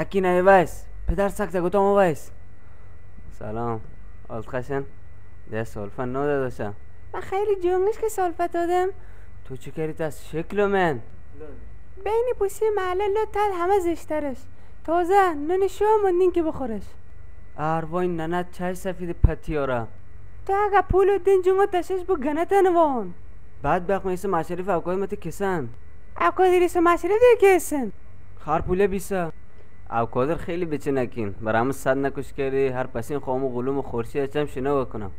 اکی وایس پدر سکته گوتم وایس. سلام آلتخشن ده سالفه نو داداشم. من خیلی جونگش که سالفه دادم. تو چه کردی از شکل من؟ بینی پوسی محله لطت همه زشترش. تازه نون شو مندین که بخورش. وای ننت چای سفید پتیاره. تو اگه پول دین جونگو تشش بو گنته نوان. بعد بخم ایسا مشریف اوکاد مت کسن. اوکاد ایسا مشریف دیگه کسن. خار پوله بیسا. اوکادر خیلی بچه نکین. برامو صد نکش کردی هر پسین خوامو غلوم خورشی اچم شنو بکنم.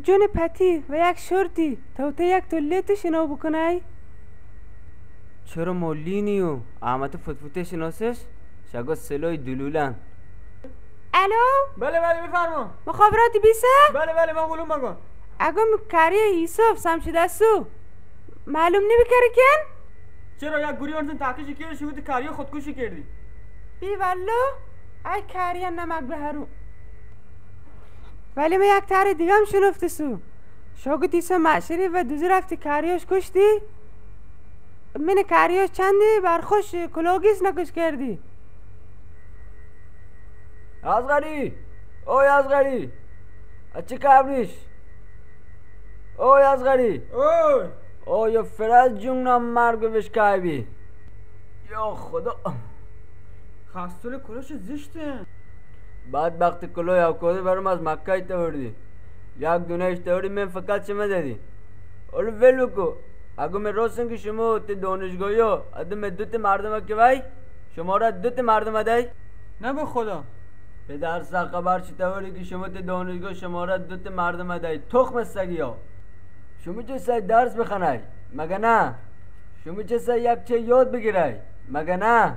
جون پتی و یک شورتی تا یک تولیت شنو بکنای؟ چرا مولی نیو؟ احمد فتفوته شناسش؟ شگاه سلوی دلولن. الو؟ بله بفرما. مخابراتی بیسه؟ بله من غلوم بگم. اگم کاری یوسف سمشدستو معلوم نمیکردی کن؟ چرا یک گوری ورزن تحقیشی کردی شبود کاری خودکشی کردی؟ بی والله ای کاری نمک بهرو. ولی من یک تاری دیگه هم شنفته سو. شاگو دیسا معشری و دوزی رفتی کاریاش کشتی؟ من کاریاش چندی برخوش کلاگیس نکش کردی. یازغری او یازغری اچی کابریش او یازغری او یا فرز جونم مرگ بشکایبی یا خدا خستول کلاش زشته. بعد وقتی کلوی اوکاده برام از مکه تاوردی یک دونه تاوردی من فقط شما دادی اولو ولو کو اگه من راستن که شما تی دانشگاهی ها ادم دوت مردم ها که وای شما را دوت مردم دای نه به خدا پدر خبر چی تاوری که شما تی دانشگاه شما را دوت مردم دای تخم سگی ها شما چه سای درس بخنای مگه نه شما چه سای یک چه یاد بگیرای مگه نه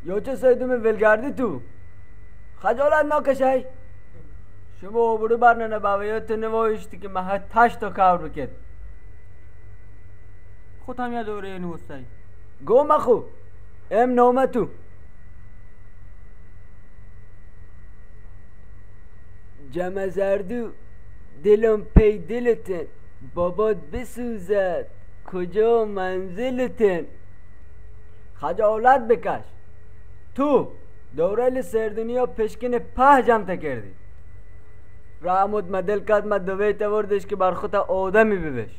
یا چه سای دوم ولگردی تو خجالت نکشای شما برو برنه باویات نوایشتی که مها تاش تو کار بکد خود هم یه دوره نوستایی گو مخو ام نومه تو جمع زردو دلم پی دلتن بابات بسوزد کجا منزلتن خجالت بکش تو دوره سردونیا پشکن په جمع کردی رحمت مدل کد مد دوی توردش که برخوت آدمی ببش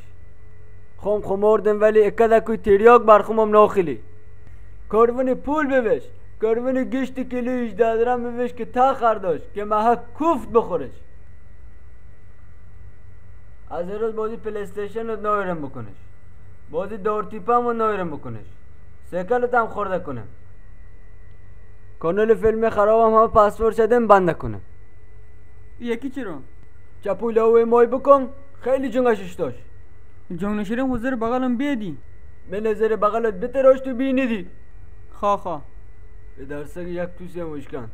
خم خمردم ولی اکده کوی تریاک برخومم ناخلی کارون پول ببش کارون گشت کلو 18 درم ببش که تا خرداش که محک کوفت بخورش از این روز بازی پلیستیشن رو نایرم بکنش بازی دور تیپم رو نایرم بکنش سیکلت هم خورده کنم کانال فیلم خراب هم پاسورد شدم بند کنم یکی چرا؟ چپوله اوی مای بکن خیلی جنگشش داشت جنگ نشیرم حضر بغلم بیدی به نظر بغلت بتراش تو بینیدی خواه به درسک یک توسی هم وشکن